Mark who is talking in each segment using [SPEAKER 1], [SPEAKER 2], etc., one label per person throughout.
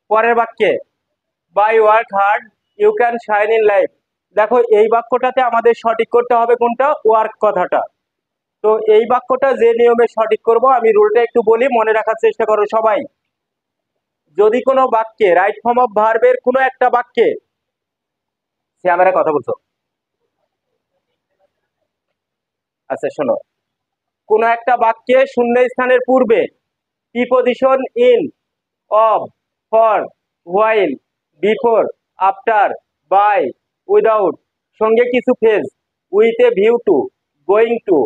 [SPEAKER 1] পরের বাক্যে by work hard you can shine in life. দেখো এই বাক্যটাতে আমাদের সঠিক করতে হবে কোনটা, ওয়ার্ক কথাটা। তো এই বাক্যটা যে নিয়মে সঠিক করব আমি রুলটা একটু বলি, মনে রাখার চেষ্টা করো সবাই। যদি কোনো বাক্যে রাইট ফর্ম অফ ভার্বের কোনো একটা বাক্যে, সে আমরা কথা বলছো, আচ্ছা শোনো, কোন একটা বাক্যে শূন্য স্থানের পূর্বে preposition in, of, for, while, before, after, by, without, সঙ্গে কিছু phrase, with a view to, going to,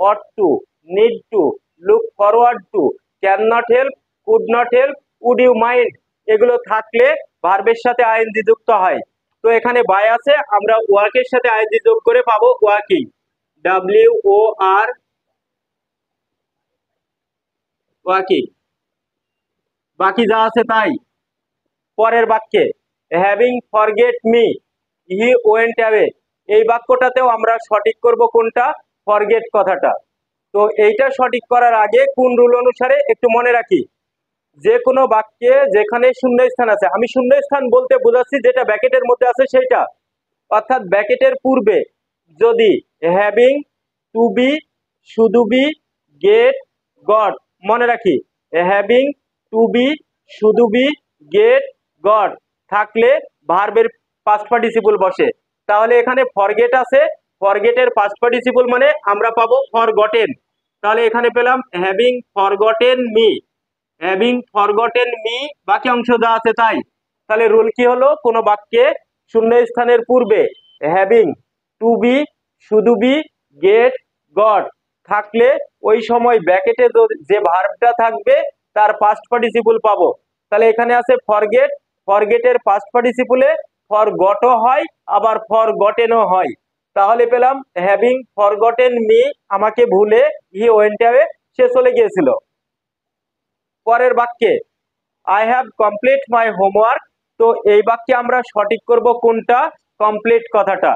[SPEAKER 1] ought to, need to, look forward to, can not help, could not help, would you mind, এগুলো থাকলে ভার্বের সাথে ING যুক্ত হয়। তো এখানে বাই আছে, আমরা ওয়ার্কের সাথে আইএনজি যোগ করে পাবো ওয়ার্কিং, ডাব্লিউ ও আর, ওয়ার্কিং। বাকি যা আছে তাই। পরের বাক্যে having forget me he went away, এই বাক্যটাতেও আমরা সঠিক করব কোনটা, ফরগেট কথাটা। তো এইটা সঠিক করার আগে কোন রুল অনুসারে একটু মনে রাখি, যে কোনো বাক্যে যেখানে শূন্যস্থান আছে, আমি শূন্যস্থান বলতে বোঝাচ্ছি যেটা ব্র্যাকেটের মধ্যে আছে সেইটা, অর্থাৎ ব্র্যাকেটের পূর্বে যদি হ্যাভিং, টু বি, শুধু বি, গেট, গট, মনে রাখি হ্যাভিং, টু বি, শুধু বি, গেট, গট থাকলে ভার্বের পাস্ট পার্টিসিপল বসে। তাহলে এখানে ফরগেট আছে, ফরগেটের পাস্ট পার্টিসিপল মানে আমরা পাবো ফরগটেন। তাহলে এখানে পেলাম having forgotten me, having forgotten me, বাকি অংশ যা আছে তাই। তাহলে রুল কি হলো, কোনো বাক্যে শূন্য স্থানের পূর্বে হ্যাভিং, টু বি, শুধু বি, গেট, গট থাকলে ওই সময় ব্র্যাকেটে যে ভার্বটা থাকবে তার পাস্ট পার্টিসিপল পাবো। তাহলে এখানে আছে ফরগেট, ফরগেটের পাস্ট পার্টিসিপলে ফরগটও হয় আবার ফরগটেনও হয়। তাহলে পেলাম হ্যাভিং ফরগটেন মি, আমাকে ভুলে, হি ওয়েন্ট অ্যাওয়ে, সে চলে গিয়েছিল। পরের বাক্যে I have complete my homework, তো এই বাক্যে আমরা সঠিক করব কোনটা, কমপ্লিট কথাটা।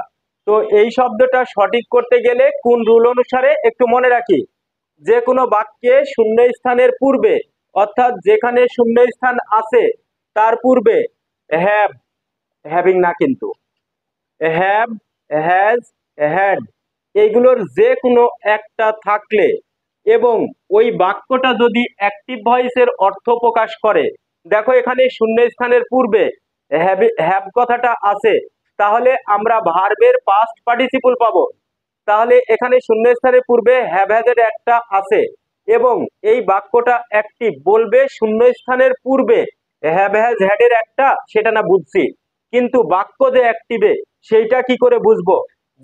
[SPEAKER 1] তো এই শব্দটা সঠিক করতে গেলে কোন রুল অনুসারে একটু মনে রাখি, যে কোনো বাক্যে শূন্য স্থানের পূর্বে, অর্থাৎ যেখানে শূন্য স্থান আছে তার পূর্বে হ্যাভ, হ্যাভিং না কিন্তু, হ্যাভ, হ্যাজ, হ্যাড এইগুলোর যে কোনো একটা থাকলে এবং ওই বাক্যটা যদি অ্যাক্টিভ ভয়েসের অর্থ প্রকাশ করে, দেখো এখানে শূন্য স্থানের পূর্বে হ্যাভ কথাটা আছে, তাহলে আমরা ভার্বের পাস্ট পার্টিসিপল পাবো। তাহলে এখানে শূন্য স্থানের পূর্বে হ্যাভ হ্যাজের একটা আছে এবং এই বাক্যটা অ্যাক্টিভ, বলবে শূন্য স্থানের পূর্বে হ্যাভ হ্যাজ হ্যাডের একটা, সেটা না বুঝছি, কিন্তু বাক্য যে অ্যাক্টিভে সেইটা কি করে বুঝবো।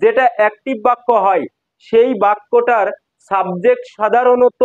[SPEAKER 1] যেটা অ্যাক্টিভ বাক্য হয় সেই বাক্যটার সাবজেক্ট সাধারণত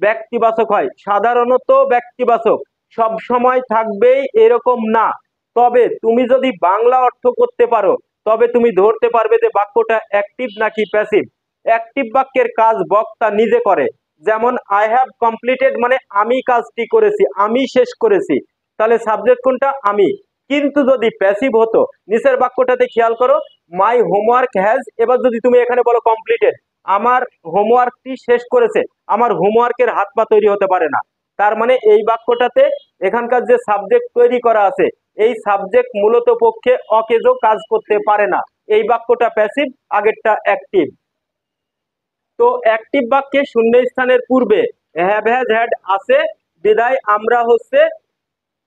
[SPEAKER 1] ব্যক্তিবাচক হয়, সাধারণত ব্যক্তিবাচক, সব সময় থাকবেই এরকম না। তবে তুমি যদি বাংলা অর্থ করতে পারো তবে তুমি ধরতে পারবে যে বাক্যটা অ্যাক্টিভ নাকি প্যাসিভ। অ্যাক্টিভ বাক্যের কাজ বক্তা নিজে করে, যেমন আই হ্যাভ কমপ্লিটেড মানে আমি কাজটি করেছি, আমি শেষ করেছি, তাহলে সাবজেক্ট কোনটা, আমি। কিন্তু যদি প্যাসিভ হতো, নিচের বাক্যটাতে খেয়াল করো, মাই হোমওয়ার্ক হ্যাজ, এবার যদি তুমি এখানে বলো কমপ্লিটেড, আমার হোমওয়ার্কটি শেষ করেছে, আমার হোমওয়ার্কের হাত পা তৈরি হতে পারে না। তার মানে এই বাক্যটাতে এখানকার যে সাবজেক্ট তৈরি করা আছে এই সাবজেক্ট মূলত পক্ষে অকেজো, কাজ করতে পারে না। এই বাক্যটা প্যাসিভ, আগেরটা অ্যাক্টিভ। তো অ্যাক্টিভ বাক্যে শূন্য স্থানের পূর্বে হ্যাভ হ্যাজ হ্যাড আছে বিদায় আমরা হচ্ছে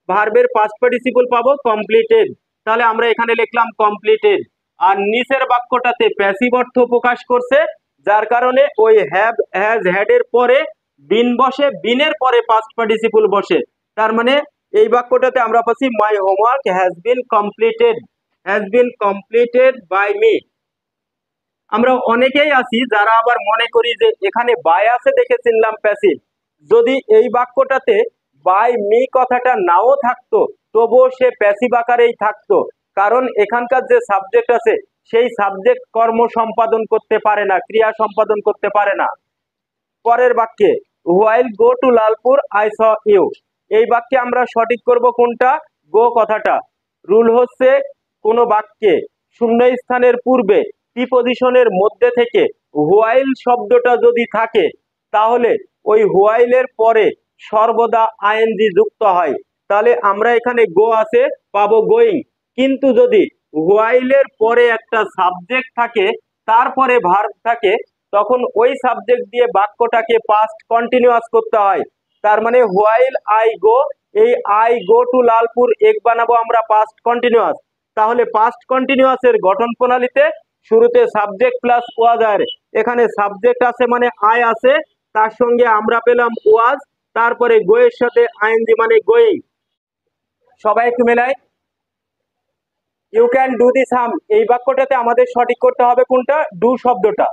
[SPEAKER 1] ভার্বের পাস্ট পার্টিসিপল পাবো কমপ্লিটেড। তাহলে আমরা এখানে লিখলাম কমপ্লিটেড। আর নিচের বাক্যটাতে প্যাসিভ অর্থ প্রকাশ করছে, যার কারণে ওই হ্যাভ হ্যাজ হ্যাড এর পরে বিন বসে, বিনের পরে পাস্ট পার্টিসিপল বসে। তার মানে এই বাক্যটাতে আমরা পাচ্ছি my homework has been completed, has been completed by me. আমরা অনেকেই আছি যারা আবার মনে করি যে এখানে বাই আছে দেখে চিনলাম প্যাসিভ। যদি এই বাক্যটাতে বাই মি কথাটা নাও থাকতো তবুও সে প্যাসিভ আকারেই থাকতো, কারণ এখানকার যে সাবজেক্ট আছে সেই সাবজেক্ট কর্ম সম্পাদন করতে পারে না, ক্রিয়া সম্পাদন করতে পারে না। পরের বাক্যে while go to Lalpur I saw you, এই বাক্যে আমরা সঠিক করব কোনটা, গো কথাটা। রুল হচ্ছে কোন বাক্যে শূন্য স্থানের পূর্বে প্রিপজিশনের মধ্যে থেকে হোয়াইল শব্দটা যদি থাকে তাহলে ওই হোয়াইলের পরে সর্বদা আইএনজি যুক্ত হয়। তাহলে আমরা এখানে গো আছে পাবো গোয়িং। কিন্তু যদি হোয়াইলের পরে একটা সাবজেক্ট থাকে তারপরে ভার্ব থাকে তখন ওই সাবজেক্ট দিয়ে বাক্যটাকে পাস্ট কন্টিনিউয়াস করতে হয়। তার মানে হোয়াইল আই গো, এই আই গো টু লালপুর এক বানাবো আমরা পাস্ট কন্টিনিউয়াস। তাহলে পাস্ট কন্টিনিউয়াস এর গঠন প্রণালীতে শুরুতে সাবজেক্ট প্লাস ওয়াজ আর, এখানে সাবজেক্ট আছে মানে আই আছে, তার সঙ্গে আমরা পেলাম ওয়াজ, তারপরে গো এর সাথে আইএনজি মানে গোয়িং। সবাই একটু মেলায়। ইউ ক্যান ডু দি সাম, এই বাক্যটাতে আমাদের সঠিক করতে হবে কোনটা? ডু শব্দটা।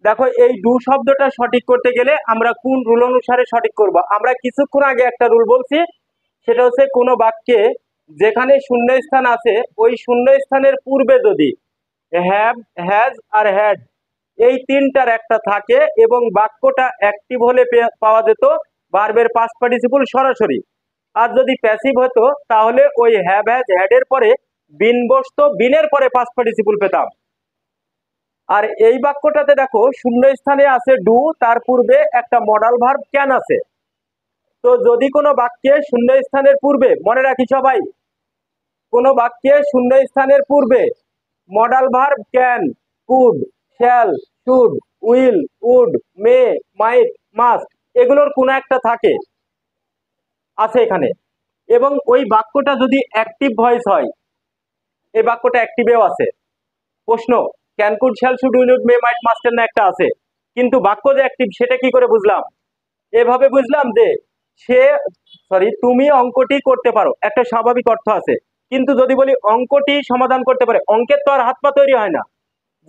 [SPEAKER 1] দেখো এই ডু শব্দটা সঠিক করতে গেলে আমরা কোন রুল অনুসারে সঠিক করব? আমরা কিছুক্ষণ আগে একটা রুল বলছি, সেটা হচ্ছে কোনো বাক্যে যেখানে শূন্যস্থান আছে ওই শূন্যস্থানের পূর্বে যদি হ্যাভ, হ্যাজ আর হ্যাড এই তিনটার একটা থাকে এবং বাক্যটা অ্যাক্টিভ হলে পাওয়া যেত ভার্বের পাস্ট পার্টিসিপল সরাসরি। আর যদি প্যাসিভ হতো তাহলে ওই হ্যাভ, হ্যাজ, হ্যাড এর পরে বিন বসতো, বিনের পরে পাস্ট পার্টিসিপল পেতাম। আর এই বাক্যটাতে দেখো শূন্যস্থানে আছে ডু, তার পূর্বে একটা মডাল ভার্ব ক্যান আছে। তো যদি কোনো বাক্যে শূন্যস্থানের পূর্বে, মনে রাখি সবাই, কোনো বাক্যে শূন্যস্থানের পূর্বে modal verb can, could, shall, should, will, would, may, might, must এগুলোর কোনো একটা থাকে, আছে এখানে, এবং ওই বাক্যটা যদি অ্যাক্টিভ ভয়েস হয়, এই বাক্যটা অ্যাক্টিভেও আছে। প্রশ্ন, can, could, shall, should, will, would, may, might, মাস্টের না একটা আছে, কিন্তু বাক্য যে অ্যাক্টিভ সেটা কি করে বুঝলাম? এভাবে বুঝলাম যে সে, তুমি অঙ্কটি করতে পারো, একটা স্বাভাবিক অর্থ আছে। কিন্তু যদি বলি অঙ্কটি সমাধান করতে পারে, অঙ্কের তো আর হাত পা তৈরি হয় না।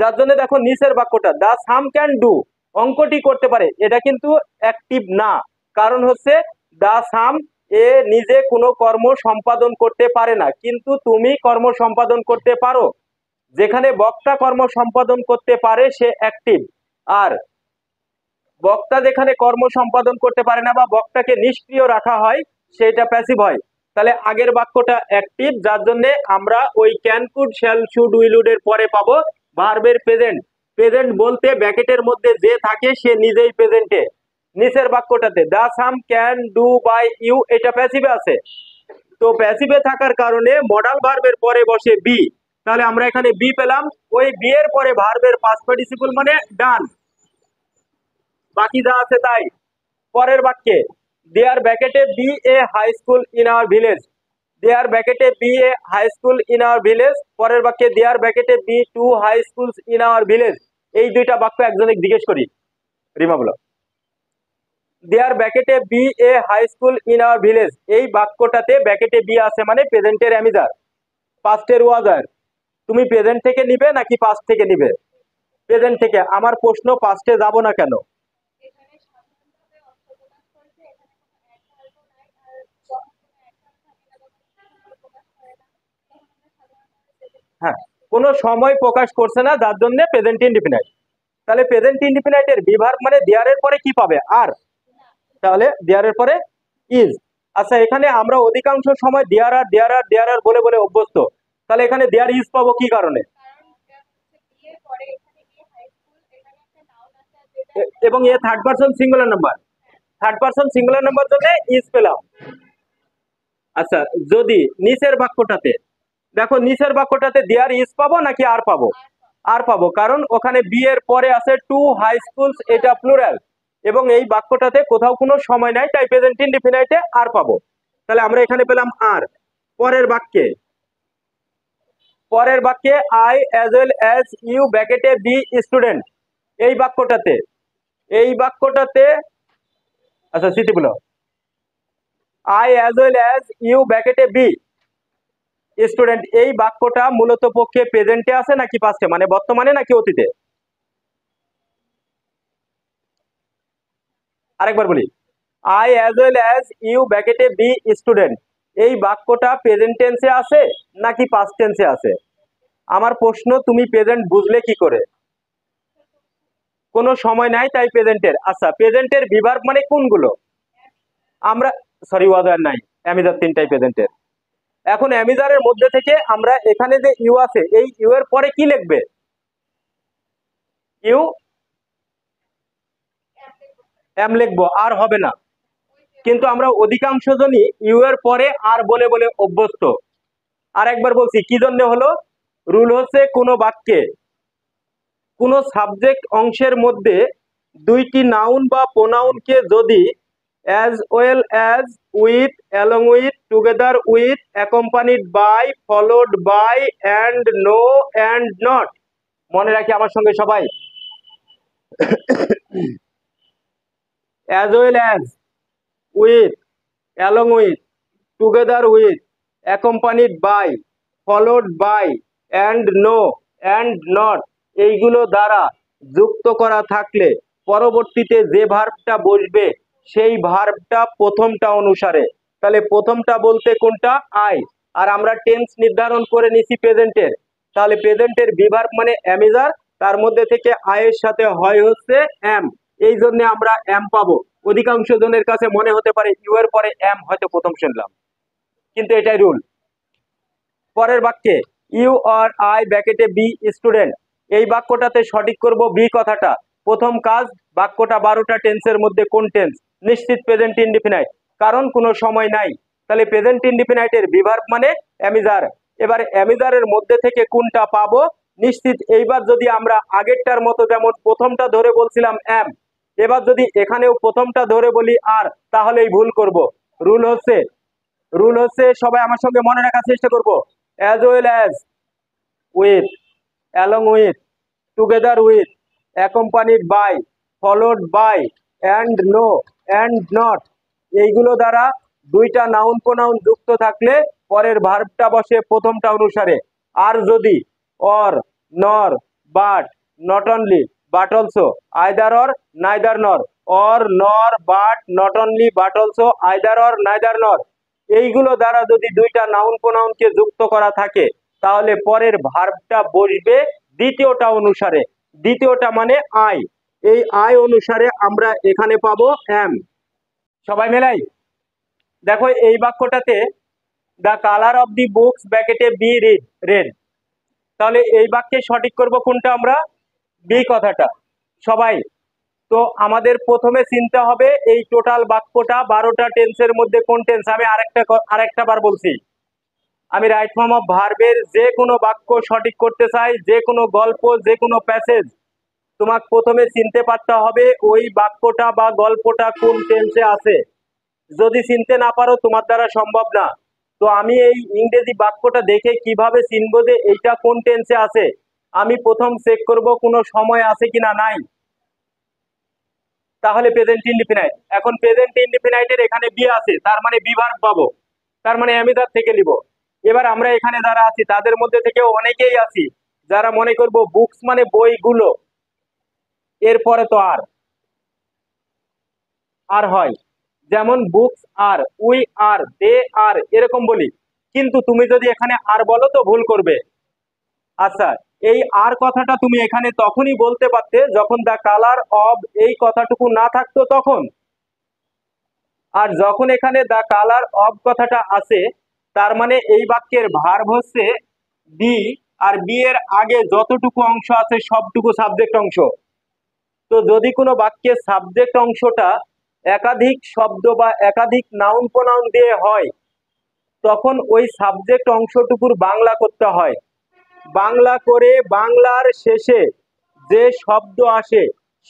[SPEAKER 1] যার জন্য দেখো নিচের বাক্যটা দা সাম ক্যান ডু, অঙ্কটি করতে পারে, এটা কিন্তু অ্যাক্টিভ না। কারণ হচ্ছে দা সাম এ নিজে কোনো কর্ম সম্পাদন করতে পারে না, কিন্তু তুমি কর্ম সম্পাদন করতে পারো। যেখানে বক্তা কর্ম সম্পাদন করতে পারে সে অ্যাক্টিভ, আর বক্তা যেখানে কর্ম সম্পাদন করতে পারে না বা বক্তাকে নিষ্ক্রিয় রাখা হয় সেটা প্যাসিভ হয়। তাহলে আগের বাক্যটা অ্যাক্টিভ, যার জন্য আমরা ওই can, could, shall, should, will, would এর পরে পাবো ভার্বের প্রেজেন্ট। প্রেজেন্ট বলতে ব্র্যাকেটের মধ্যে যে থাকে সে নিজেই প্রেজেন্টে। নিচের বাক্যটাতে দা সাম ক্যান ডু বাই ইউ, এটা প্যাসিভে আছে। তো প্যাসিভে থাকার কারণে মডাল ভার্বের পরে বসে বি, তাহলে আমরা এখানে বি পেলাম। ওই বি এর পরে ভার্বের পাস্ট পার্টিসিপল মানে ডান। বাকি যা আছে তাই। পরের বাক্যে দেয়ার ব্যাকেটে be a high school in our village, there ব্যাকেটে be a high school in our village. There বাক্যে দেয়ার ব্যাকেটে be two high schools in our village. এই দুইটা বাক্য একজনে জিজ্ঞেস করি, রিমা বলো। দেয়ার ব্যাকেটে be a high school in our village, এই বাক্যটাতে ব্যাকেটে বি আছে মানে প্রেজেন্টের অ্যামিজার, পাস্টের ওয়াজার। তুমি প্রেজেন্ট থেকে নিবে নাকি পাস্ট থেকে নিবে? প্রেজেন্ট থেকে। আমার প্রশ্ন, পাস্টে যাব না কেন? হ্যাঁ, কোনো সময় প্রকাশ করছে না, যার জন্য প্রেজেন্ট ইনডিফিনাইট। তাহলে প্রেজেন্ট ইনডিফিনাইটের বিভার্ব মানে দেয়ারের পরে কি পাবে? আর। তাহলে দেয়ারের পরে ইজ। আচ্ছা, এখানে আমরা অধিকাংশ সময় দেয়ার আর দেয়ার আর দেয়ার আর বলে বলে অভ্যস্ত, তাহলে এখানে দেয়ার ইজ পাবো কি কারণে? এবং এ third person singular number, third person singular number জন্য ইজ পেলাম। আচ্ছা, যদি নিচের বাক্যটাতে দেখো, নিচের বাক্যটাতে দেয়ার ইজ পাবো নাকি আর পাবো? আর পাবো, কারণ ওখানে বি এর পরে আছে টু হাই স্কুলস, এটা প্লুরাল, এবং এই বাক্যটাতে কোথাও কোনো সময় নাই, তাই প্রেজেন্ট ইনডিফিনাইটে আর পাবো। তাহলে আমরা এখানে পেলাম আর। পরের বাক্যে, পরের বাক্যে I as well as you ব্র্যাকেটে বি স্টুডেন্ট, এই বাক্যটাতে, এই বাক্যটাতে, আচ্ছা স্মৃতি বলো, I as well as you ব্র্যাকেটে বি স্টুডেন্ট, এই বাক্যটা মূলত পক্ষে প্রেজেন্টে আছে নাকি পাস্টে, মানে বর্তমানে নাকি অতীতে? আরেকবার বলি, I as well as you ব্র্যাকেটে বি স্টুডেন্ট, এই বাক্যটা প্রেজেন্ট টেন্সে আছে নাকি পাস্ট টেন্সে আছে? আমার প্রশ্ন, তুমি প্রেজেন্ট বুঝলে কি করে? কোনো সময় নাই তাই প্রেজেন্টের। আচ্ছা, প্রেজেন্টের বিভার্ব মানে কোনগুলো? আমরা, সরি, ওয়াদার নাই, অ্যামিজার তিনটাই প্রেজেন্টের। এখন অ্যামিজারের মধ্যে থেকে আমরা এখানে যে ইউ আছে, এই ইউ এর পরে কি লিখবে? ইউ এম লিখবো, আর হবে না। কিন্তু আমরা অধিকাংশ জনই ইউ এর পরে আর বলে বলে অভ্যস্ত। আর একবার বলছি কি জন্য হলো, রুল হচ্ছে কোনো বাক্যে কোনো সাবজেক্ট অংশের মধ্যে দুইটি নাউন বা প্রোনাউনকে যদি as well as, with, along with, together with, accompanied by, followed by, and, no, and not, মনে রাখি আমার সঙ্গে সবাই, as well as, with, along with, together with, accompanied by, followed by, and, no, and not, এইগুলো দ্বারা যুক্ত করা থাকলে পরবর্তীতে যে ভার্বটা বসবে সেই ভার্বটা প্রথমটা অনুসারে। তাহলে প্রথমটা বলতে কোনটা, আই, আর আমরা টেন্স নির্ধারণ করে নিছি প্রেজেন্টের। তাহলে প্রেজেন্টের বিভার্ব মানে অ্যামিজার, তার মধ্যে থেকে আয়ের সাথে হয় হচ্ছে এম, এই জন্য আমরা এম পাবো। অধিকাংশ জনের কাছে মনে হতে পারে ইউ এর পরে এম হয়তো প্রথম শুনলাম, কিন্তু এটাই রুল। পরের বাক্যে ইউ আর আই ব্র্যাকেটে বি স্টুডেন্ট, এই বাক্যটাতে সঠিক করব বি কথাটা। প্রথম কাজ, বাক্যটা 12টা টেন্সের মধ্যে কোন টেন্স, নিশ্চিত প্রেজেন্ট ইনডিফিনাইট, কারণ কোনো সময় নাই। তাহলে প্রেজেন্ট ইনডিফিনাইটের বিভার্ব মানে অ্যামিজার। এবার অ্যামিজারের মধ্যে থেকে কোনটা পাবো, নিশ্চিত। এইবার যদি আমরা আগেরটার মতো যেমন প্রথমটা ধরে বলছিলাম এম, এবার যদি এখানেও প্রথমটা ধরে বলি আর, তাহলেই ভুল করব। রুল হচ্ছে সবাই আমার সঙ্গে মনে রাখার চেষ্টা করব, as well as, with, along with, together with, accompanied by, followed by, and, no, and not, এইগুলো দ্বারা দুইটা নাউন প্রোনাউন যুক্ত থাকলে পরের ভার্বটা বসে প্রথমটা অনুসারে। আর যদি or, nor, but, not only, but also, either or, neither nor, or, nor, but, not only, but also, either or, neither nor, এইগুলো দ্বারা যদি দুইটা নাউন প্রোনাউনকে যুক্ত করা থাকে তাহলে পরের ভার্বটা বসবে দ্বিতীয়টা অনুসারে। দ্বিতীয়টা মানে আই, এই আই অনুসারে আমরা এখানে পাবো এম। সবাই মেলাই দেখো এই বাক্যটাতে the colour of the books ব্র্যাকেটে বি রেড, তাহলে এই বাক্যে সঠিক করব কোনটা আমরা, বি কথাটা। সবাই তো আমাদের প্রথমে চিন্তা হবে এই টোটাল বাক্যটা 12টা টেন্সের মধ্যে কোন টেন্স। আমি আরেকটা বার বলছি, আমি রাইট ফর্ম অফ ভার্বের যে কোনো বাক্য সঠিক করতে চাই, যে কোনো গল্প, যে কোনো প্যাসেজ, তোমাকে প্রথমে চিনতে পারতে হবে ওই বাক্যটা বা গল্পটা কোন টেন্সে আছে। যদি চিনতে না পারো তোমার দ্বারা সম্ভব না। তো আমি এই ইংরেজি বাক্যটা দেখে কিভাবে চিনবো যে এইটা কোন টেন্সে আছে, আমি প্রথম চেক করব কোনো সময় আছে কিনা, নাই, তাহলে প্রেজেন্ট ইনডিফিনাইট। এখন প্রেজেন্ট ইনডিফিনাইটের এখানে বি আছে, তার মানে বি ভার্ব পাবো, তার মানে অ্যামিজার থেকে নিব। এবার আমরা এখানে যারা আছি তাদের মধ্যে থেকেও অনেকেই আছি যারা মনে করব বুকস মানে বইগুলো, এরপরে তো আর হয়, যেমন বুকস আর, উই আর, দে আর, এরকম বলি। কিন্তু তুমি যদি এখানে আর বলো তো ভুল করবে। আচ্ছা, এই আর কথাটা তুমি এখানে তখনই বলতে পারতে যখন দ্য কালার অফ এই কথাটুকু না থাকতো তখন। আর যখন এখানে দ্য কালার অফ কথাটা আছে তার মানে এই বাক্যের ভার্ব হচ্ছে বি, আর বি এর আগে যতটুকু অংশ আছে সবটুকু সাবজেক্ট অংশ। তো যদি কোনো বাক্যের সাবজেক্ট অংশটা একাধিক শব্দ বা একাধিক নাউন প্রোনাউন দিয়ে হয় তখন ওই সাবজেক্ট অংশটুকুর বাংলা করতে হয়। বাংলা করে বাংলার শেষে যে শব্দ আসে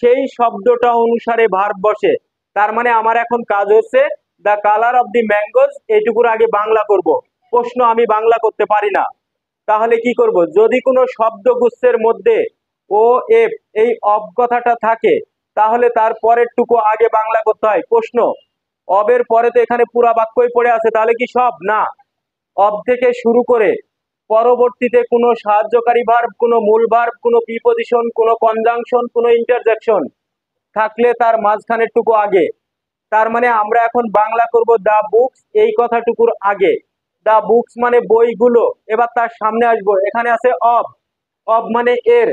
[SPEAKER 1] সেই শব্দটা অনুসারে ভার্ব বসে। তার মানে আমার এখন কাজ হচ্ছে the colour of the mangoes, এইটুকুর আগে বাংলা করব। প্রশ্ন আমি বাংলা করতে পারি না, তাহলে কি করব, যদি কোনো শব্দগুচ্ছের মধ্যে ও এফ এই অব কথাটা থাকে তাহলে তার পরের টুকু আগে বাংলা করতে হয়। প্রশ্ন, অবের পরে তো এখানে পুরা বাক্যই পড়ে আছে, তাহলে কি সব না, অব থেকে শুরু করে পরবর্তীতে কোনো সাহায্যকারী ভার্ব, কোনো মূল ভার্ব, কোনো প্রিপজিশন, কোনো কনজাংশন, কোনো ইন্টারজেকশন থাকলে তার মাঝখানের টুকু আগে। তার মানে আমরা এখন বাংলা করব দা বুকস এই কথাটুকুর আগে। দা বুকস মানে বইগুলো, এবার তার সামনে আসবো, এখানে আছে অব, অব মানে এর,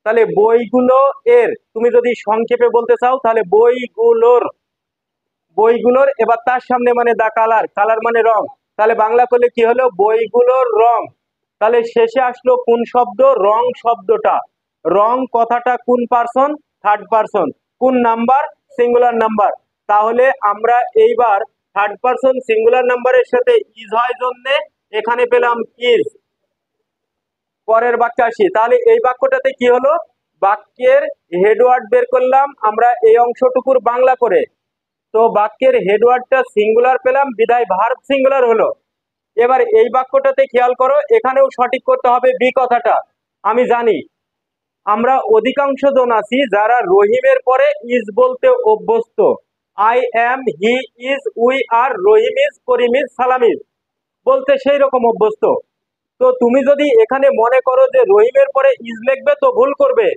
[SPEAKER 1] তাহলে বইগুলো এর। তুমি যদি সংক্ষেপে বলতে চাও তাহলে বইগুলোর, এবার তার সামনে মানে দা কালার, কালার মানে রং, তাহলে বাংলা করলে কি হলো, বইগুলোর রং। তাহলে শেষে আসলো কোন শব্দ, রং শব্দটা। রং কথাটা কোন পার্সন, থার্ড পার্সন। কোন নাম্বার, সিঙ্গুলার নাম্বার। তাহলে আমরা এইবার থার্ড পারসন সিঙ্গুলার নাম্বারের সাথে ইজ হয় জন্য এখানে পেলাম ইজ। পরের বাক্যে আসি, তাহলে এই বাক্যটাতে কি হলো, বাক্যের হেডওয়ার্ড বের করলাম আমরা এই অংশটুকুর বাংলা করে। তো বাক্যের হেডওয়ার্ডটা সিঙ্গুলার পেলাম, বিদায় ভার্ব সিঙ্গুলার হলো। এবার এই বাক্যটাতে খেয়াল করো, এখানেও সঠিক করতে হবে বি কথাটা। আমি জানি আমরা অধিকাংশ জন আছি যারা রহিমের পরে ইজ বলতে অভ্যস্ত। I am, he is, we are, Rahim is, Karim is, সালাম ইজ বলতে সেই রকম অভ্যস্ত। তো তুমি যদি এখানে মনে করো যে রহিমের পরে ইজ লিখবে তো ভুল করবে।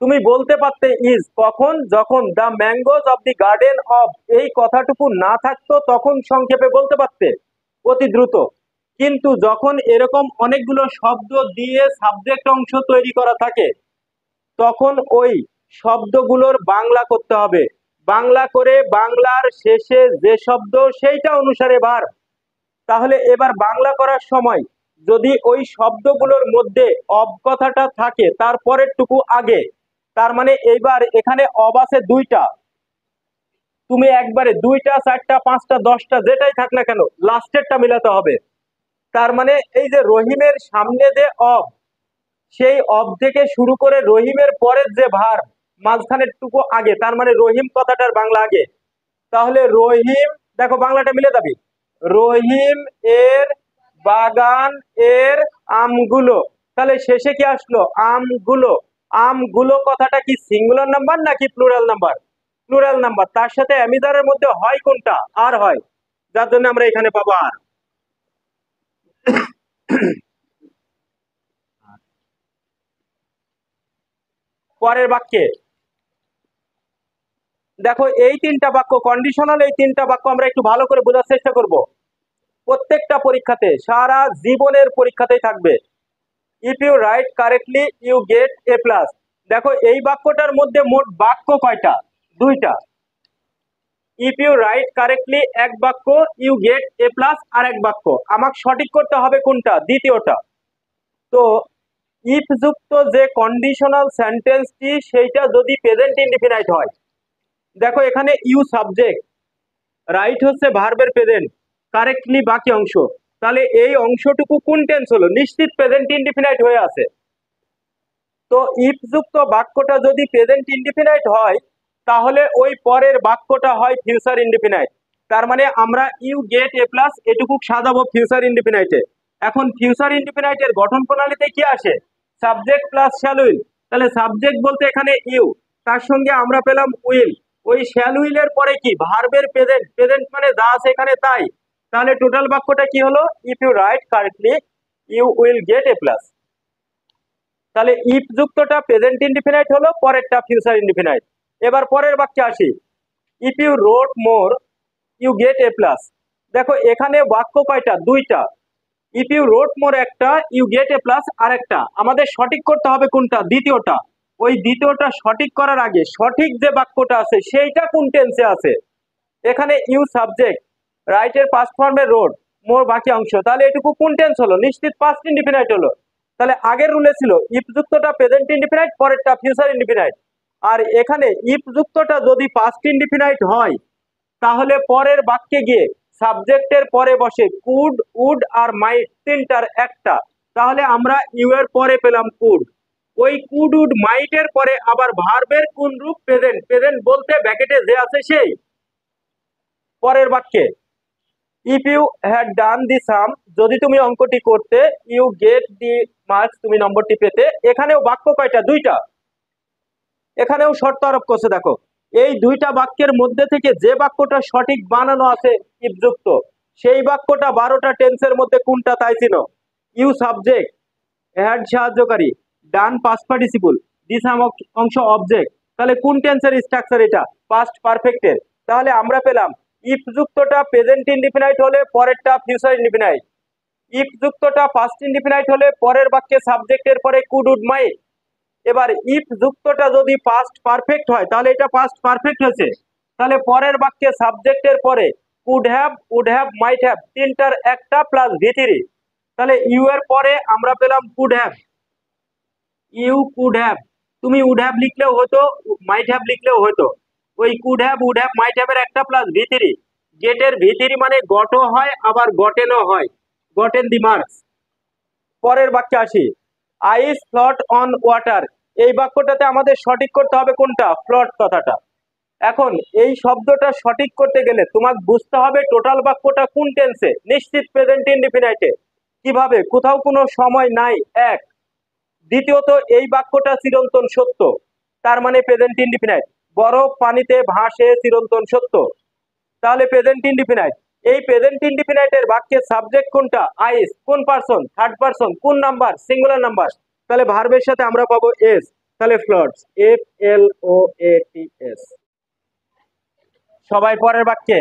[SPEAKER 1] তুমি বলতে পারতে ইজ কখন, যখন the mangoes of the garden of এই কথাটুকু না থাকতো তখন সংক্ষেপে বলতে পারতে অতি দ্রুত। কিন্তু যখন এরকম অনেকগুলো শব্দ দিয়ে সাবজেক্ট অংশ তৈরি করা থাকে তখন ওই শব্দগুলোর বাংলা করতে হবে। বাংলা করে বাংলার শেষে যে শব্দ সেইটা অনুসারে ভার্ব। তাহলে এবার বাংলা করার সময় যদি ওই শব্দগুলোর মধ্যে অব কথাটা থাকে তারপরের টুকু আগে, তার মানে এইবার এখানে অব আছে দুইটা, তুমি একবারে দুইটা, চারটা, পাঁচটা, 10টা যেটাই থাক না কেন লাস্টেরটা মিলাতে হবে। তার মানে এই যে রহিমের সামনে যে অব, সেই অব থেকে শুরু করে রহিমের পরের যে ভার্ব মাঝখানের টুকু আগে, তার মানে রহিম কথাটার বাংলা আগে। তাহলে রহিম, দেখো বাংলাটা মিলে যাবে, রহিম এর বাগান এর আমগুলো। তাহলে শেষে কি আসলো, আমগুলো। আমগুলো কথাটা কি সিঙ্গুলার নাম্বার নাকি প্লুরাল নাম্বার? Plural number. তার সাথে অ্যামিজারের মধ্যে হয় কোনটা, আর হয়, যার জন্য আমরা এখানে পাবো আর। পরের বাক্যে দেখো এই তিনটা বাক্য কন্ডিশনাল, এই তিনটা বাক্য আমরা একটু ভালো করে বোঝার চেষ্টা করব। প্রত্যেকটা পরীক্ষাতে, সারা জীবনের পরীক্ষাতেই থাকবে। If you write correctly you get A plus. দেখো এই বাক্যটার মধ্যে মোট বাক্য কয়টা, দুইটা। ইফ ইউ রাইট কারেক্টলি এক বাক্য, ইউ গেট এ প্লাস আর এক বাক্য। আমাকে সঠিক করতে হবে কোনটা, দ্বিতীয়টা। তো ইফ যুক্ত যে কন্ডিশনাল সেন্টেন্সটি সেইটা যদি প্রেজেন্ট ইনডিফিনাইট হয়, দেখো এখানে ইউ সাবজেক্ট, রাইট হচ্ছে ভার্বের প্রেজেন্ট, কারেক্টলি বাকি অংশ। তাহলে এই অংশটুকু কোন টেন্স হলো, নিশ্চিত প্রেজেন্ট ইনডিফিনাইট হয়ে আছে। তো ইফ যুক্ত বাক্যটা যদি প্রেজেন্ট ইনডিফিনাইট হয় তাহলে ওই পরের বাক্যটা হয় ফিউচার ইনডিফিনাইট। তার মানে আমরা ইউ গেট এ প্লাস এটুকু সাজাবো ফিউচার ইনডিফিনাইটে। এখন ফিউচার ইনডিফিনাইটের গঠন প্রণালীতে কি আসে, সাবজেক্ট প্লাস শ্যাল উইল। তাহলে সাবজেক্ট বলতে এখানে ইউ, তার সঙ্গে আমরা পেলাম উইল। ওই শ্যাল উইলের পরে কি ভার্বের প্রেজেন্ট, প্রেজেন্ট মানে যা আছে এখানে তাই। তাহলে টোটাল বাক্যটা কি হলো, if you write correctly you will get A plus. তাহলে ইফ যুক্তটা প্রেজেন্ট ইনডিফিনাইট হলো, পরেরটা ফিউচার ইনডিফিনাইট। এবার পরের বাক্যে আসি, if you wrote more you get A plus. দেখো এখানে বাক্য কয়টা, দুইটা। ইফ ইউ রোট মোর একটা, ইউ গেট এ প্লাস আর একটা। আমাদের সঠিক করতে হবে কোনটা, দ্বিতীয়টা। ওই দ্বিতীয়টা সঠিক করার আগে সঠিক যে বাক্যটা আছে সেইটা কোন টেন্সে আছে। এখানে ইউ সাবজেক্ট, রাইটের পাস্ট ফর্মে রোড, মোর বাকি অংশ। তাহলে এটুকু কোন টেন্স হলো, নিশ্চিত পাস্ট ইনডিফিনাইট হলো। তাহলে আগের রুলে ছিল ইফ যুক্তটা প্রেজেন্ট ইনডিফিনাইট, পরেরটা ফিউচার ইনডিফিনাইট। আর এখানে ইফ যুক্তটা যদি পাস্ট ইনডিফিনাইট হয় তাহলে পরের বাক্যে গিয়ে সাবজেক্টের পরে বসে কুড, উড আর মাইট, তিনটার একটা। তাহলে আমরা ইউ এর পরে পেলাম কুড। ওই কুড, উড, মাইটের পরে আবার ভার্বের কোন রূপ, প্রেজেন্ট। প্রেজেন্ট বলতে ব্র্যাকেটে যে আছে সেই। পরের বাক্যে ইফ ইউ হ্যাড ডান দি সাম, যদি তুমি অঙ্কটি করতে, ইউ গেট দি মার্কস, তুমি নম্বরটি পেতে। এখানেও বাক্য কয়টা, দুইটা। এখানেও শর্ত আরোপ করছে, দেখো এই দুইটা বাক্যের মধ্যে থেকে যে বাক্যটা সঠিক বানানো আছে ইফ যুক্ত, সেই বাক্যটা 12টা টেন্সের মধ্যে কোনটা তাই ছিল। ইউ সাবজেক্ট, হ্যাড সাহায্যকারী, ডান পাস্ট পার্টিসিপল, দি সাম অংশ অবজেক্ট। তাহলে কোন টেন্সের স্ট্রাকচার এটা, পাস্ট পারফেক্টের। তাহলে আমরা পেলাম ইফ যুক্তটা প্রেজেন্ট ইনডিফিনাইট হলে পরেরটা ফিউচার ইনডিফিনাইট। ইফ যুক্তটা পাস্ট ইনডিফিনাইট হলে পরের বাক্যে সাবজেক্টের পরে কুড, উড, মাইট। এবার ইফ যুক্তটা যদি পাস্ট পারফেক্ট হয় তাহলে এটা পাস্ট পারফেক্ট হয়েছে। তাহলে পরের বাক্যে সাবজেক্টের পরে could have, would have, might have, তিনটার একটা প্লাস ভি3। তাহলে ইউ এর পরে আমরা পেলাম could have, you could have. তুমি উড হ্যাভ লিখলেও হতো, মাইট হ্যাভ লিখলেও হতো। ওই could have, would have, might have এর একটা প্লাস ভি3। গেটের ভি3 মানে গট হয় আবার গটেনও হয়, গটেন দি মার্কস। পরের বাক্যে আসি, আইস ফ্লট অন ওয়াটার। এই বাক্যটাতে আমাদের সঠিক করতে হবে কোনটা, ফ্লট কথাটা। এখন এই শব্দটা সঠিক করতে গেলে তোমাকে বুঝতে হবে টোটাল বাক্যটা কোন টেন্সে, নিশ্চিত প্রেজেন্ট ইনডিফিনাইটে। কিভাবে, কোথাও কোনো সময় নাই, এক। দ্বিতীয়ত এই বাক্যটা চিরন্তন সত্য, তার মানে প্রেজেন্ট ইনডিফিনাইট। বরফ পানিতে ভাসে চিরন্তন সত্য, তাহলে প্রেজেন্ট ইনডিফিনাইট। এই প্রেজেন্ট ইনডিফিনাইটের বাক্যের সাবজেক্ট কোনটা, আইস। কোন পারসন, থার্ড পারসন। কোন নাম্বার, সিঙ্গুলার নাম্বার। তাহলে ভার্বের সাথে আমরা পাবো এস, তাহলে ফ্লটস, FLOATS। সবাই পরের বাক্যে,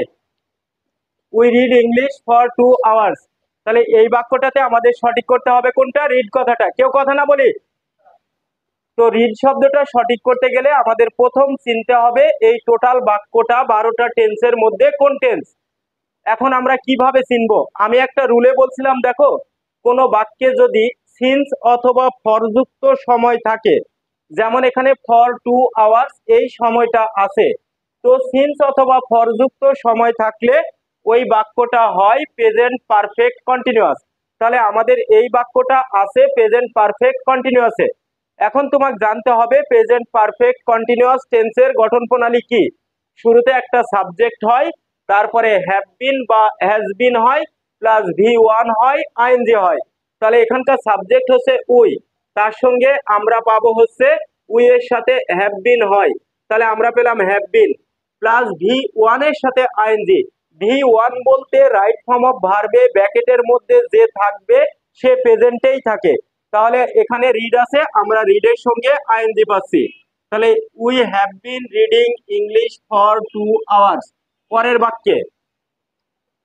[SPEAKER 1] we read English for 2 hours. তাহলে এই বাক্যটাতে আমাদের সঠিক করতে হবে কোনটা, রিড কথাটা। কেউ কথা না বলি। তো রিড শব্দটা সঠিক করতে গেলে আমাদের প্রথম চিনতে হবে এই টোটাল বাক্যটা 12টা টেন্সের মধ্যে কোন টেন্স। এখন আমরা কিভাবে চিনবো, আমি একটা রুলে বলছিলাম, দেখো কোনো বাক্যে যদি সিন্স অথবা ফর যুক্ত সময় থাকে, যেমন এখানে ফর 2 আওয়ার্স এই সময়টা আছে, তো সিন্স অথবা ফর যুক্ত সময় থাকলে ওই বাক্যটা হয় প্রেজেন্ট পারফেক্ট কন্টিনিউয়াস। তাহলে আমাদের এই বাক্যটা আছে প্রেজেন্ট পারফেক্ট কন্টিনিউয়াসে। এখন তোমাকে জানতে হবে প্রেজেন্ট পারফেক্ট কন্টিনিউয়াস টেন্সের গঠন প্রণালী কি। শুরুতে একটা সাবজেক্ট হয়, তারপরে হ্যাভ বিন বা হ্যাজ বিন হয়, প্লাস V1 হয়, আইএনজি হয়। তাহলে এখানকার সাবজেক্ট হচ্ছে উই, তার সঙ্গে আমরা পাবো হচ্ছে উই এর সাথে হ্যাভ বিন হয়, তাহলে আমরা পেলাম হ্যাভ বিন, প্লাস V1 এর সাথে আইএনজি। V1 বলতে রাইট ফর্ম অফ ভার্বে ব্র্যাকেটের মধ্যে যে থাকবে সে প্রেজেন্টেই থাকে। তাহলে এখানে রিড আছে, আমরা রিডের সঙ্গে আইএনজি পাচ্ছি। তাহলে we have been reading English for 2 hours. পরের বাক্যে,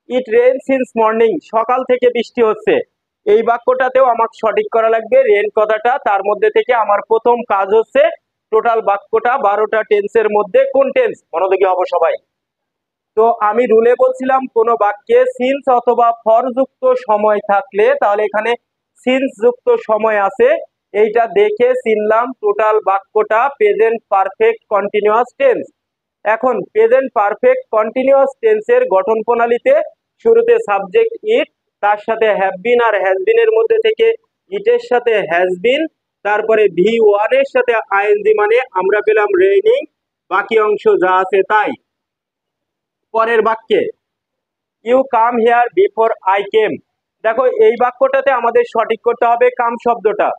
[SPEAKER 1] ইট রেন সিন্স মর্নিং। সকাল থেকে বৃষ্টি হচ্ছে। এই বাক্যটাতেও আমাকে সঠিক করা লাগবে রেন কথাটা। তার মধ্যে থেকে আমার প্রথম কাজ হচ্ছে টোটাল বাক্যটা 12টা টেন্সের মধ্যে কোন টেন্স, মনোযোগী হবো সবাই। তো আমি রুলে বলছিলাম কোন বাক্যে সিন্স অথবা ফর যুক্ত সময় থাকলে, তাহলে এখানে সিন্স যুক্ত সময় আছে, এইটা দেখে চিনলাম টোটাল বাক্যটা প্রেজেন্ট পারফেক্ট কন্টিনিউয়াস টেন্স। এখন প্রেজেন্ট পারফেক্ট কন্টিনিউয়াস টেন্সের গঠন প্রণালীতে শুরুতে সাবজেক্ট ইট, তার সাথে have been R has been এর মধ্যে থেকে ইটের সাথে হ্যাজ বিন, তারপরে V1 এর সাথে আইএনজি মানে আমরা পেলাম রেইনিং, বাকি অংশ যা আছে তাই। পরের বাক্যে, you come here before I came. দেখো এই বাক্যটাতে আমাদের সঠিক করতে হবে কাম শব্দটা।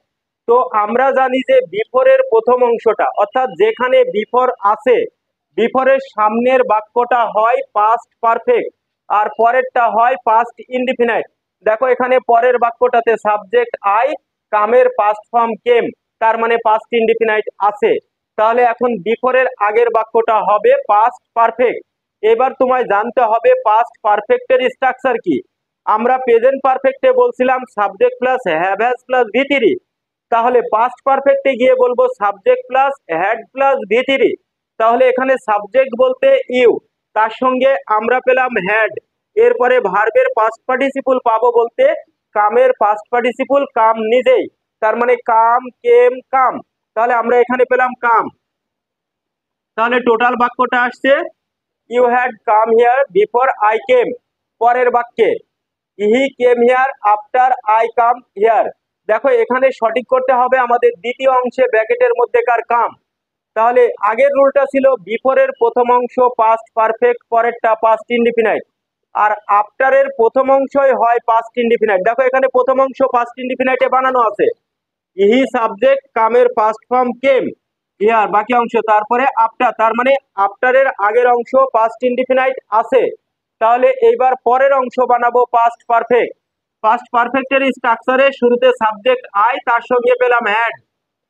[SPEAKER 1] তো আমরা জানি যে বিফোরের প্রথম অংশটা, অর্থাৎ যেখানে বিফোর আছে, বিফোরের সামনের বাক্যটা হয় পাস্ট পারফেক্ট আর পরেরটা হয় পাস্ট ইনডিফিনাইট। দেখো এখানে পরের বাক্যটাতে সাবজেক্ট আই, কামের পাস্ট ফর্ম কেম, তার মানে পাস্ট ইনডিফিনাইট আছে। তাহলে এখন বিফোরের আগের বাক্যটা হবে পাস্ট পারফেক্ট। এবার তোমায় জানতে হবে পাস্ট পারফেক্টের স্ট্রাকচার কি। আমরা প্রেজেন্ট পারফেক্টে বলছিলাম subject plus have has plus V3, তাহলে পাস্ট পারফেক্টে গিয়ে বলবো subject plus had plus V3। তাহলে এখানে সাবজেক্ট বলতে ইউ, তার সঙ্গে আমরা পেলাম হ্যাড, এরপরে ভার্বের পাস্ট পার্টিসিপল পাবো বলতে কামের পাস্ট পার্টিসিপল কাম নিজেই, তার মানে কাম কেম কাম, তাহলে আমরা এখানে পেলাম কাম। তাহলে টোটাল বাক্যটা আসছে you had come here before I came. পরের বাক্যে, he came here after I come here. দেখো এখানে সঠিক করতে হবে আমাদের দ্বিতীয় অংশে ব্র্যাকেটের মধ্যেকার কাম। তাহলে আগের রুলটা ছিল বিফোরের প্রথম অংশ পাস্ট পারফেক্ট, পরেরটা পাস্ট ইনডিফিনাইট, আর আফটারের প্রথম অংশই হয় পাস্ট ইনডিফিনাইট। দেখো এখানে প্রথম অংশ পাস্ট ইনডিফিনাইটে বানানো আছে, হি সাবজেক্ট, কামের পাস্ট ফর্ম কেম হিয়ার বাকি অংশ, তারপরে আফটার, তার মানে আফটারের আগের অংশ পাস্ট ইনডিফিনাইট আছে। তাহলে এইবার পরের অংশ বানাবো পাস্ট পারফেক্ট। পাস্ট পারফেক্টের স্ট্রাকচারে শুরুতে সাবজেক্ট আই, তার সঙ্গে পেলাম হ্যাড,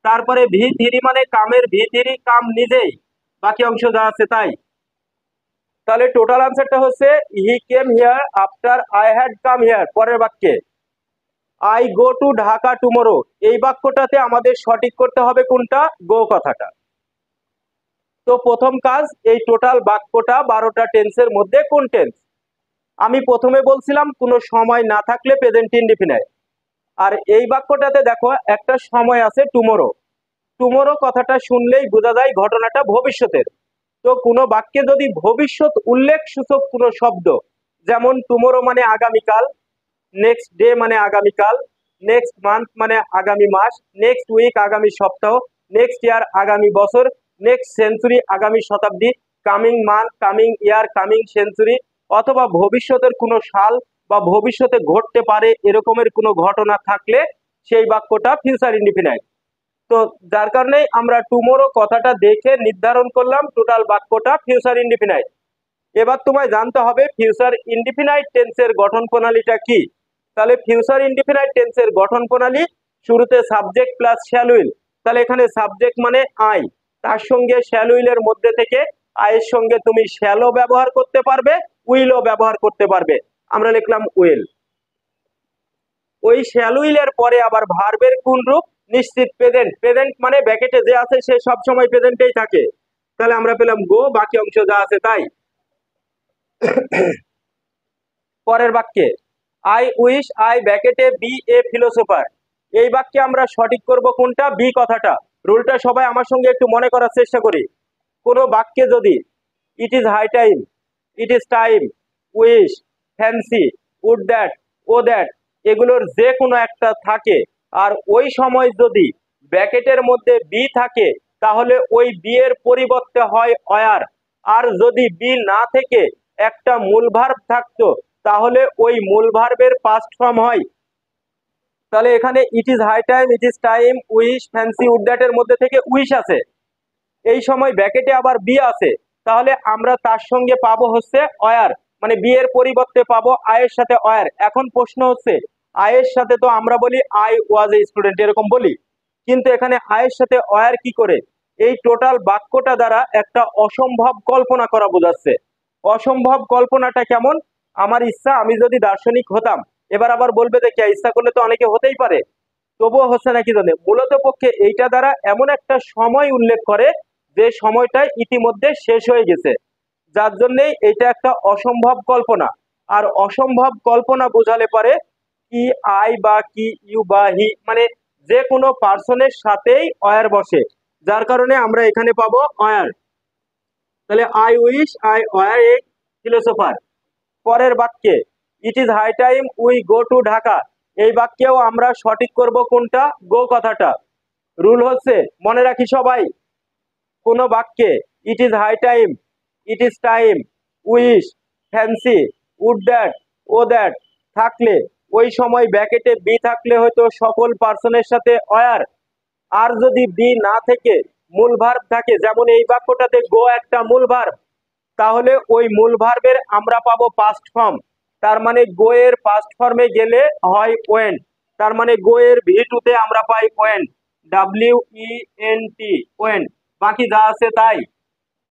[SPEAKER 1] তারপরে V3 মানে কামের V3 কাম নিজেই, বাকি অংশ যা আছে তাই। তাহলে টোটাল আনসারটা হচ্ছে he came here after I had come here. পরের বাক্যে, I go to Dhaka tomorrow. এই বাক্যটাতে আমাদের সঠিক করতে হবে কোনটা, গো কথাটা। তো প্রথম কাজ, এই টোটাল বাক্যটা 12টা টেন্সের মধ্যে কোন টেন্স। আমি প্রথমে বলছিলাম কোনো সময় না থাকলে প্রেজেন্ট ইনডিফিনাইট, আর এই বাক্যটাতে দেখো একটা সময় আছে টুমোরো। টুমোরো কথাটা শুনলেই বোঝা যায় ঘটনাটা ভবিষ্যতের। তো কোনো বাক্যে যদি ভবিষ্যৎ উল্লেখ সূচক কোনো শব্দ, যেমন টুমোরো মানে আগামীকাল, নেক্সট ডে মানে আগামীকাল, নেক্সট মান্থ মানে আগামী মাস, নেক্সট উইক আগামী সপ্তাহ, নেক্সট ইয়ার আগামী বছর, নেক্সট সেঞ্চুরি আগামী শতাব্দী, কামিং মান্থ, কামিং ইয়ার, কামিং সেঞ্চুরি, অথবা ভবিষ্যতের কোনো সাল বা ভবিষ্যতে ঘটতে পারে এরকমের কোনো ঘটনা থাকলে সেই বাক্যটা ফিউচার ইনডিফিনাইট। তো যার কারণে আমরা টুমোরো কথাটা দেখে নির্ধারণ করলাম টোটাল বাক্যটা ফিউচার ইনডিফিনাইট। এবার তোমায় জানতে হবে ফিউচার ইনডিফিনাইট টেন্সের গঠন প্রণালীটা কি। তাহলে ফিউচার ইনডিফিনাইট টেন্সের গঠন প্রণালী, শুরুতে সাবজেক্ট প্লাস শ্যাল উইল। তাহলে এখানে সাবজেক্ট মানে আই, তার সঙ্গে শ্যাল উইলের মধ্যে থেকে আয়ের সঙ্গে তুমি শ্যালও ব্যবহার করতে পারবে, উইলও ব্যবহার করতে পারবে। আমরা লিখলাম উইল। ওই শ্যাল উইলের পরে আবার ভার্বের কোন রূপ? নিশ্চিত প্রেজেন্ট। প্রেজেন্ট মানে ব্র্যাকেটে যে আছে সে সব সময় প্রেজেন্টেই থাকে। তাহলে আমরা পেলাম গো, বাকি অংশ যা আছে তাই। পরের বাক্যে আই উইশ আই ব্র্যাকেটে বি এ ফিলোসোফার, এই বাক্যে আমরা সঠিক করব কোনটা? বি কথাটা। রুলটা সবাই আমার সঙ্গে একটু মনে করার চেষ্টা করি। কোনো বাক্যে যদি it is high time, it is time, wish, fancy, would that, O that, এগুলোর যে কোনো একটা থাকে, আর ওই সময় যদি ব্র্যাকেটের মধ্যে বি থাকে তাহলে ওই বি এর পরিবর্তে হয় অয়ার। আর যদি বি না থেকে একটা মূল ভার্ব থাকতো তাহলে ওই মূল ভার্বের পাস্ট ফর্ম হয়। তাহলে এখানে it is high time, it is time, wish, fancy, would that এর মধ্যে থেকে উইশ আছে, এই সময় ব্র্যাকেটে আবার বি আছে, তাহলে আমরা তার সঙ্গে পাবো হচ্ছে অয়ার, মানে বি এর পরিবর্তে পাবো আয়ের সাথে অয়ার। এখন প্রশ্ন হচ্ছে আয়ের সাথে তো আমরা বলি আই ওয়াজ এ স্টুডেন্ট এরকম বলি, কিন্তু এখানে আয়ের সাথে অয়ার কি করে? এই টোটাল বাক্যটা দ্বারা একটা অসম্ভব কল্পনা করা বোঝাচ্ছে। অসম্ভব কল্পনাটা কেমন? আমার ইচ্ছা আমি যদি দার্শনিক হতাম, এবার আবার বলবে যে কে ইচ্ছা করলে তো অনেকে হতেই পারে, তবুও হচ্ছে না কি জানে, মূলত পক্ষে এইটা দ্বারা এমন একটা সময় উল্লেখ করে যে সময়টা ইতিমধ্যে শেষ হয়ে গেছে, যার জন্যই এটা একটা অসম্ভব কল্পনা। আর অসম্ভব কল্পনা বোঝালে পারে কি আই বা কি ইউ বা হি, মানে যে কোনো পার্সনের সাথেই অয়ার বসে, যার কারণে আমরা এখানে পাবো অয়ার। তাহলে I wish I were a philosopher. পরের বাক্যে it is high time we go to Dhaka, এই বাক্যেও আমরা সঠিক করব কোনটা? গো কথাটা। রুল হচ্ছে মনে রাখি সবাই, কোন বাক্যে it is high time, it is time, wish, fancy, would that, O that থাকলে ওই সময় ব্র্যাকেটে বি থাকলে হয়তো সকল পার্সনের সাথে অয়ার। আর যদি বি না থেকে মূল ভার্ব থাকে, যেমন এই বাক্যটাতে গো একটা মূল ভার্ব, তাহলে ওই মূল ভার্বের আমরা পাবো পাস্ট ফর্ম। তার মানে গো এর পাস্ট ফর্মে গেলে হয় ওয়েন্ট, তার মানে গো এর ভি টুতে আমরা পাই went, W E N T, went. বাকি যা আছে তাই।